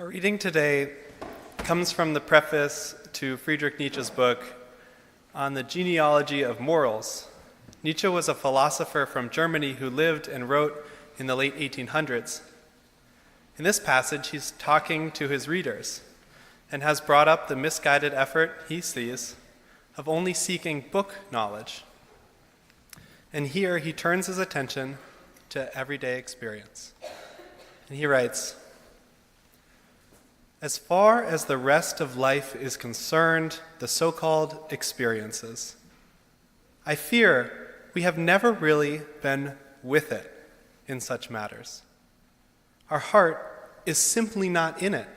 Our reading today comes from the preface to Friedrich Nietzsche's book on the genealogy of morals. Nietzsche was a philosopher from Germany who lived and wrote in the late 1800s. In this passage, he's talking to his readers and has brought up the misguided effort he sees of only seeking book knowledge. And here he turns his attention to everyday experience. And he writes, "As far as the rest of life is concerned, the so-called experiences, I fear we have never really been with it in such matters. Our heart is simply not in it,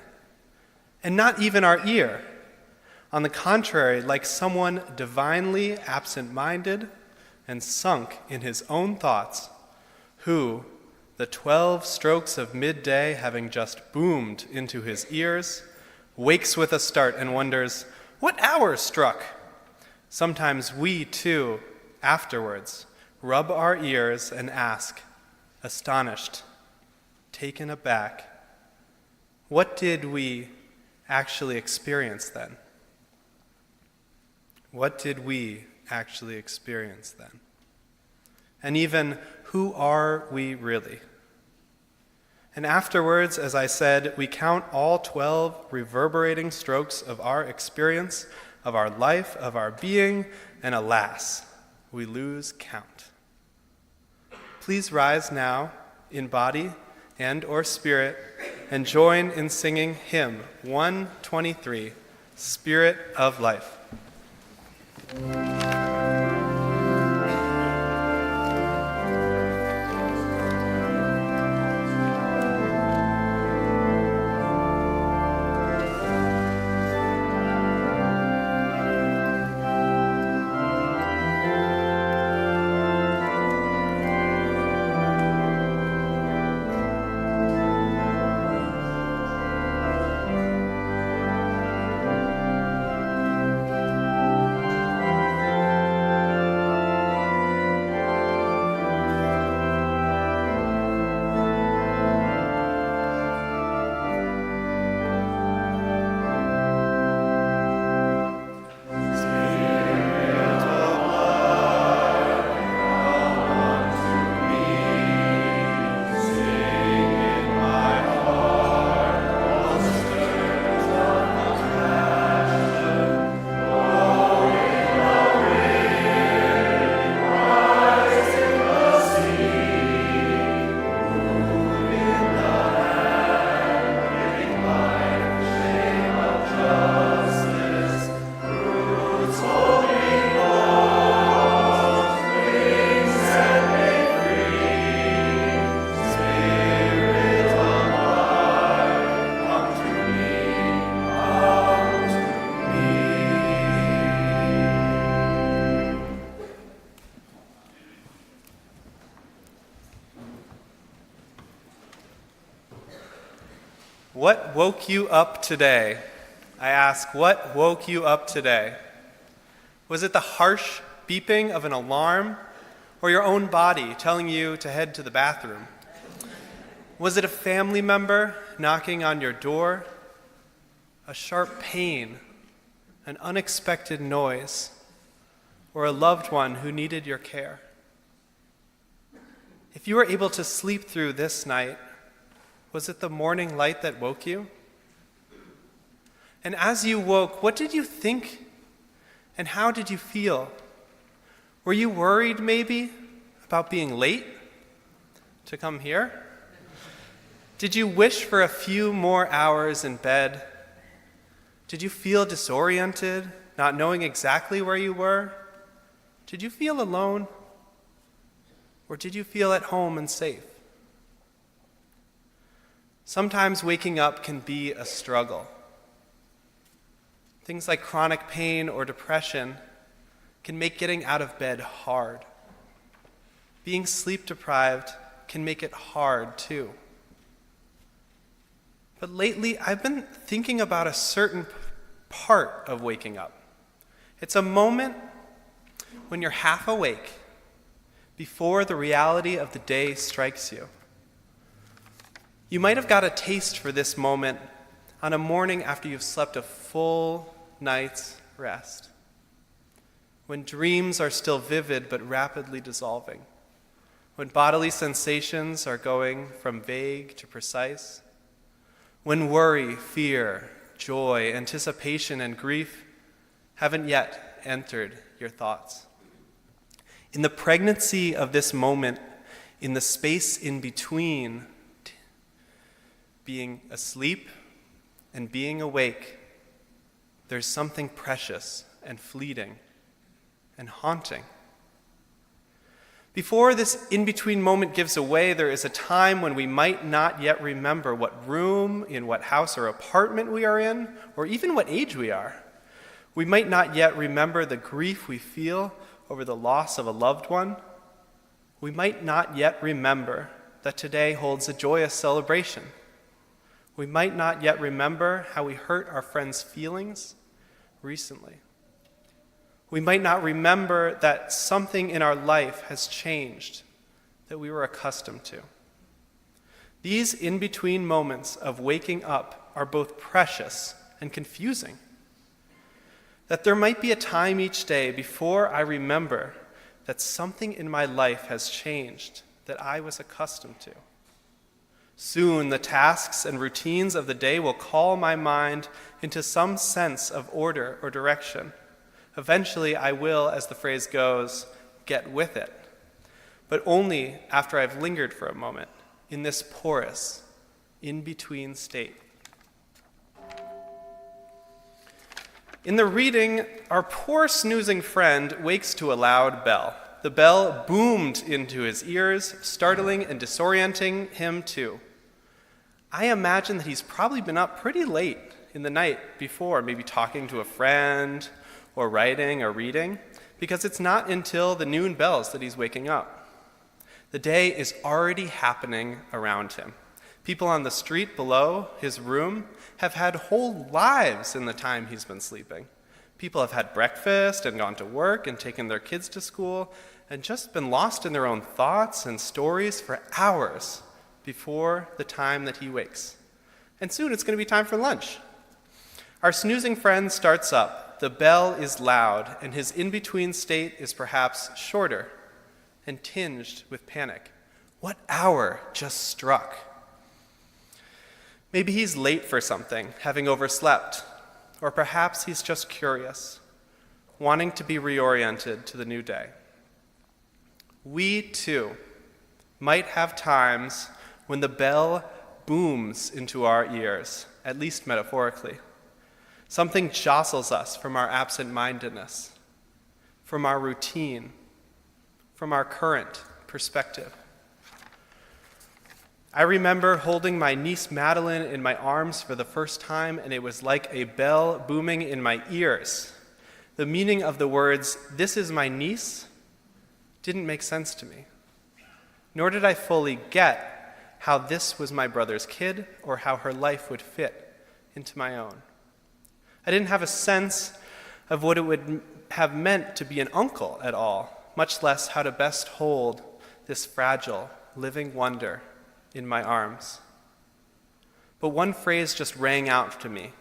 and not even our ear. On the contrary, like someone divinely absent-minded and sunk in his own thoughts, who, the 12 strokes of midday having just boomed into his ears, wakes with a start and wonders, 'What hour struck?' Sometimes we, too, afterwards, rub our ears and ask, astonished, taken aback, what did we actually experience then? What did we actually experience then? And even, who are we really? And afterwards, as I said, we count all 12 reverberating strokes of our experience, of our life, of our being, and alas, we lose count. Please rise now in body and or spirit and join in singing hymn 123, Spirit of Life. What woke you up today? I ask, what woke you up today? Was it the harsh beeping of an alarm or your own body telling you to head to the bathroom? Was it a family member knocking on your door? A sharp pain, an unexpected noise, or a loved one who needed your care? If you were able to sleep through this night, was it the morning light that woke you? And as you woke, what did you think and how did you feel? Were you worried maybe about being late to come here? Did you wish for a few more hours in bed? Did you feel disoriented, not knowing exactly where you were? Did you feel alone? Or did you feel at home and safe? Sometimes waking up can be a struggle. Things like chronic pain or depression can make getting out of bed hard. Being sleep deprived can make it hard too. But lately, I've been thinking about a certain part of waking up. It's a moment when you're half awake before the reality of the day strikes you. You might have got a taste for this moment on a morning after you've slept a full night's rest, when dreams are still vivid but rapidly dissolving, when bodily sensations are going from vague to precise, when worry, fear, joy, anticipation, and grief haven't yet entered your thoughts. In the pregnancy of this moment, in the space in between being asleep and being awake, there's something precious and fleeting and haunting. Before this in-between moment gives away, there is a time when we might not yet remember what room, in what house or apartment we are in, or even what age we are. We might not yet remember the grief we feel over the loss of a loved one. We might not yet remember that today holds a joyous celebration. We might not yet remember how we hurt our friends' feelings recently. We might not remember that something in our life has changed that we were accustomed to. These in-between moments of waking up are both precious and confusing. That there might be a time each day before I remember that something in my life has changed that I was accustomed to. Soon the tasks and routines of the day will call my mind into some sense of order or direction. Eventually, I will, as the phrase goes, get with it, but only after I've lingered for a moment in this porous, in-between state. In the reading, our poor snoozing friend wakes to a loud bell. The bell boomed into his ears, startling and disorienting him too. I imagine that he's probably been up pretty late in the night before, maybe talking to a friend, or writing or reading, because it's not until the noon bells that he's waking up. The day is already happening around him. People on the street below his room have had whole lives in the time he's been sleeping. People have had breakfast and gone to work and taken their kids to school and just been lost in their own thoughts and stories for hours before the time that he wakes. And soon it's going to be time for lunch. Our snoozing friend starts up. The bell is loud, and his in-between state is perhaps shorter and tinged with panic. What hour just struck? Maybe he's late for something, having overslept, or perhaps he's just curious, wanting to be reoriented to the new day. We, too, might have times when the bell booms into our ears, at least metaphorically. Something jostles us from our absent-mindedness, from our routine, from our current perspective. I remember holding my niece Madeline in my arms for the first time, and it was like a bell booming in my ears. The meaning of the words, "This is my niece," didn't make sense to me. Nor did I fully get how this was my brother's kid or how her life would fit into my own. I didn't have a sense of what it would have meant to be an uncle at all, much less how to best hold this fragile, living wonder in my arms. But one phrase just rang out to me,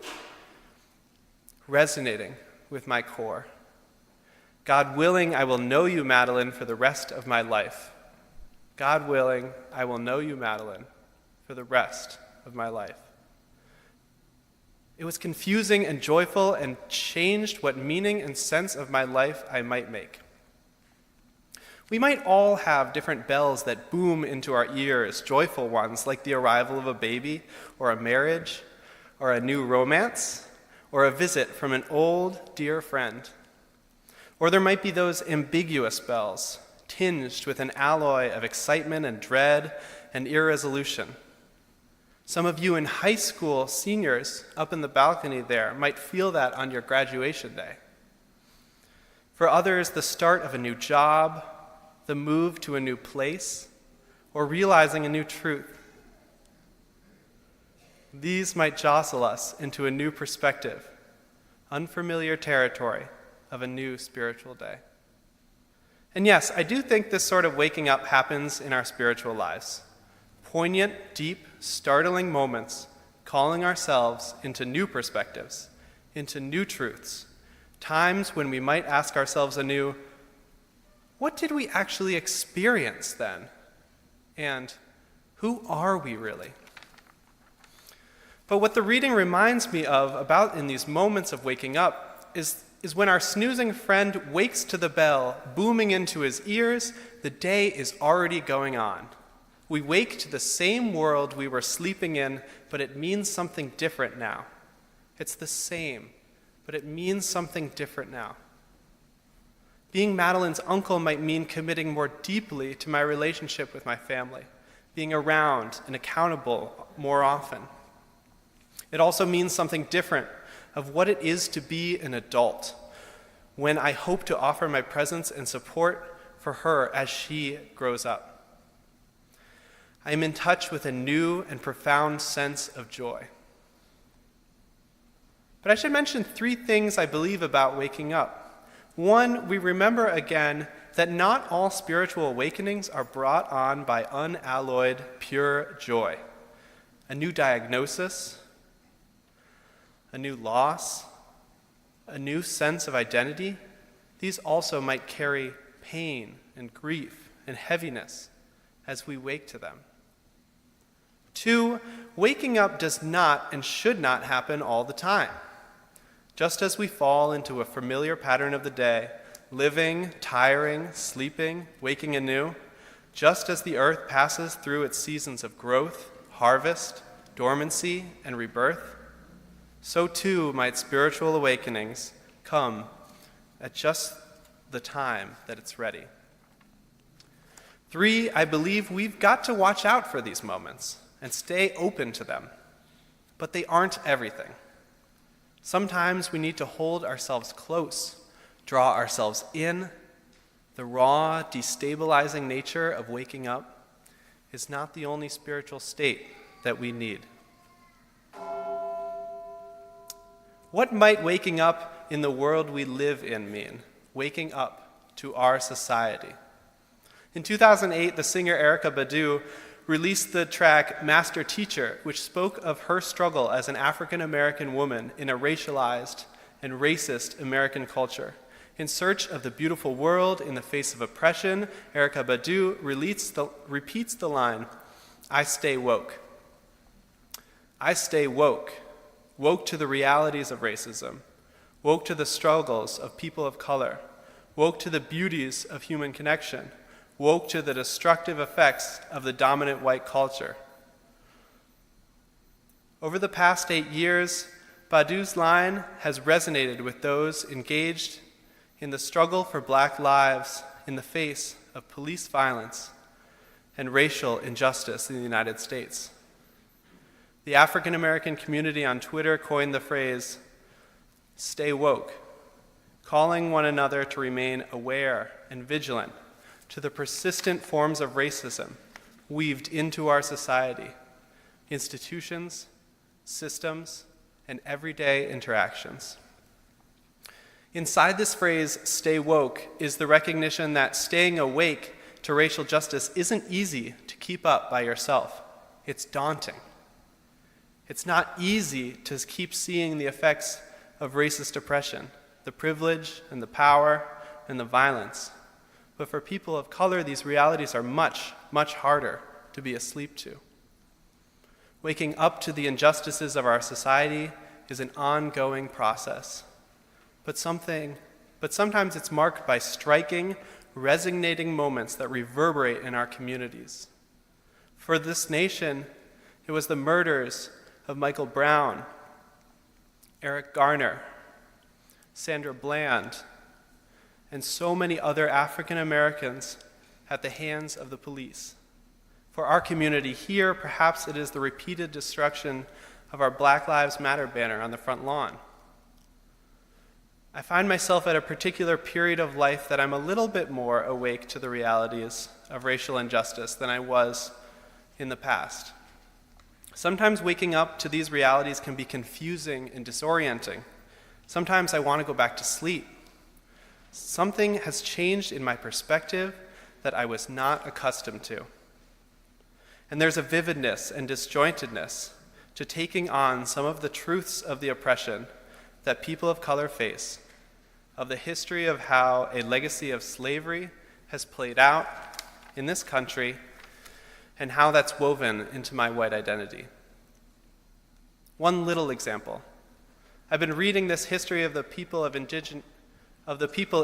resonating with my core. God willing, I will know you, Madeline, for the rest of my life. God willing, I will know you, Madeline, for the rest of my life. It was confusing and joyful and changed what meaning and sense of my life I might make. We might all have different bells that boom into our ears, joyful ones like the arrival of a baby or a marriage or a new romance or a visit from an old dear friend. Or there might be those ambiguous bells, tinged with an alloy of excitement and dread and irresolution. Some of you in high school seniors up in the balcony there might feel that on your graduation day. For others, the start of a new job, the move to a new place, or realizing a new truth. These might jostle us into a new perspective, unfamiliar territory of a new spiritual day. And yes, I do think this sort of waking up happens in our spiritual lives. Poignant, deep, startling moments calling ourselves into new perspectives, into new truths, times when we might ask ourselves anew, what did we actually experience then? And who are we really? But what the reading reminds me of about in these moments of waking up is when our snoozing friend wakes to the bell booming into his ears, the day is already going on. We wake to the same world we were sleeping in, but it means something different now. It's the same, but it means something different now. Being Madeline's uncle might mean committing more deeply to my relationship with my family, being around and accountable more often. It also means something different of what it is to be an adult, when I hope to offer my presence and support for her as she grows up. I am in touch with a new and profound sense of joy. But I should mention 3 things I believe about waking up. 1, we remember again that not all spiritual awakenings are brought on by unalloyed, pure joy. A new diagnosis, a new loss, a new sense of identity, these also might carry pain and grief and heaviness as we wake to them. 2, waking up does not and should not happen all the time. Just as we fall into a familiar pattern of the day, living, tiring, sleeping, waking anew, just as the earth passes through its seasons of growth, harvest, dormancy, and rebirth, so too might spiritual awakenings come at just the time that it's ready. 3, I believe we've got to watch out for these moments and stay open to them, but they aren't everything. Sometimes we need to hold ourselves close, draw ourselves in. The raw, destabilizing nature of waking up is not the only spiritual state that we need. What might waking up in the world we live in mean? Waking up to our society. In 2008, the singer Erykah Badu released the track Master Teacher, which spoke of her struggle as an African-American woman in a racialized and racist American culture. In search of the beautiful world in the face of oppression, Erykah Badu repeats the line, "I stay woke." I stay woke, woke to the realities of racism, woke to the struggles of people of color, woke to the beauties of human connection, woke to the destructive effects of the dominant white culture. Over the past 8 years, Badu's line has resonated with those engaged in the struggle for Black lives in the face of police violence and racial injustice in the United States. The African American community on Twitter coined the phrase, "Stay woke," calling one another to remain aware and vigilant to the persistent forms of racism weaved into our society, institutions, systems, and everyday interactions. Inside this phrase, "stay woke," is the recognition that staying awake to racial justice isn't easy to keep up by yourself. It's daunting. It's not easy to keep seeing the effects of racist oppression, the privilege and the power and the violence. But for people of color, these realities are much, much harder to be asleep to. Waking up to the injustices of our society is an ongoing process. But sometimes it's marked by striking, resonating moments that reverberate in our communities. For this nation, it was the murders of Michael Brown, Eric Garner, Sandra Bland, and so many other African Americans at the hands of the police. For our community here, perhaps it is the repeated destruction of our Black Lives Matter banner on the front lawn. I find myself at a particular period of life that I'm a little bit more awake to the realities of racial injustice than I was in the past. Sometimes waking up to these realities can be confusing and disorienting. Sometimes I want to go back to sleep. Something has changed in my perspective that I was not accustomed to. And there's a vividness and disjointedness to taking on some of the truths of the oppression that people of color face, of the history of how a legacy of slavery has played out in this country, and how that's woven into my white identity. One little example. I've been reading this history of the people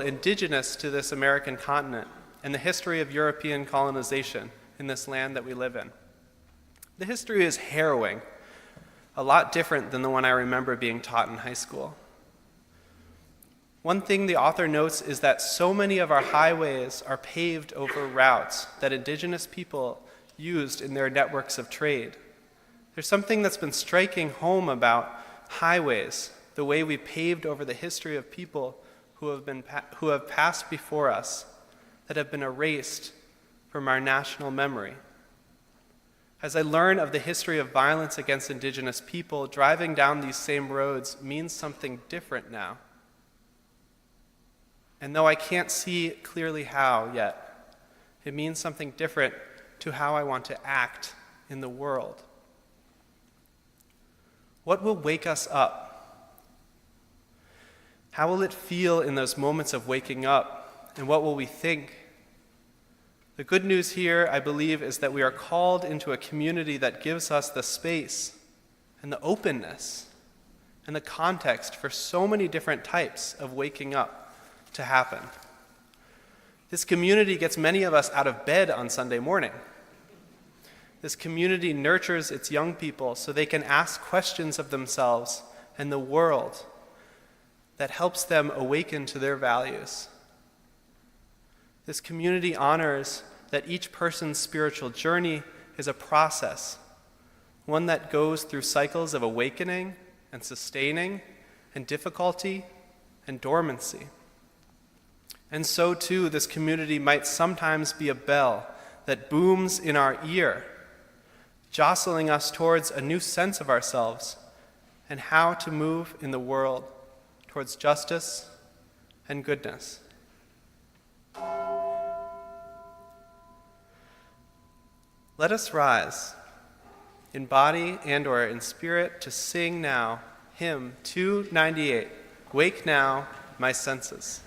indigenous to this American continent and the history of European colonization in this land that we live in. The history is harrowing, a lot different than the one I remember being taught in high school. One thing the author notes is that so many of our highways are paved over routes that indigenous people used in their networks of trade. There's something that's been striking home about highways, the way we paved over the history of people who have passed before us, that have been erased from our national memory. As I learn of the history of violence against indigenous people, driving down these same roads means something different now. And though I can't see clearly how yet, it means something different to how I want to act in the world. What will wake us up? How will it feel in those moments of waking up? And what will we think? The good news here, I believe, is that we are called into a community that gives us the space and the openness and the context for so many different types of waking up to happen. This community gets many of us out of bed on Sunday morning. This community nurtures its young people so they can ask questions of themselves and the world that helps them awaken to their values. This community honors that each person's spiritual journey is a process, one that goes through cycles of awakening and sustaining and difficulty and dormancy. And so too, this community might sometimes be a bell that booms in our ear, jostling us towards a new sense of ourselves and how to move in the world towards justice and goodness. Let us rise, in body and/or in spirit, to sing now hymn 298, Wake Now, My Senses.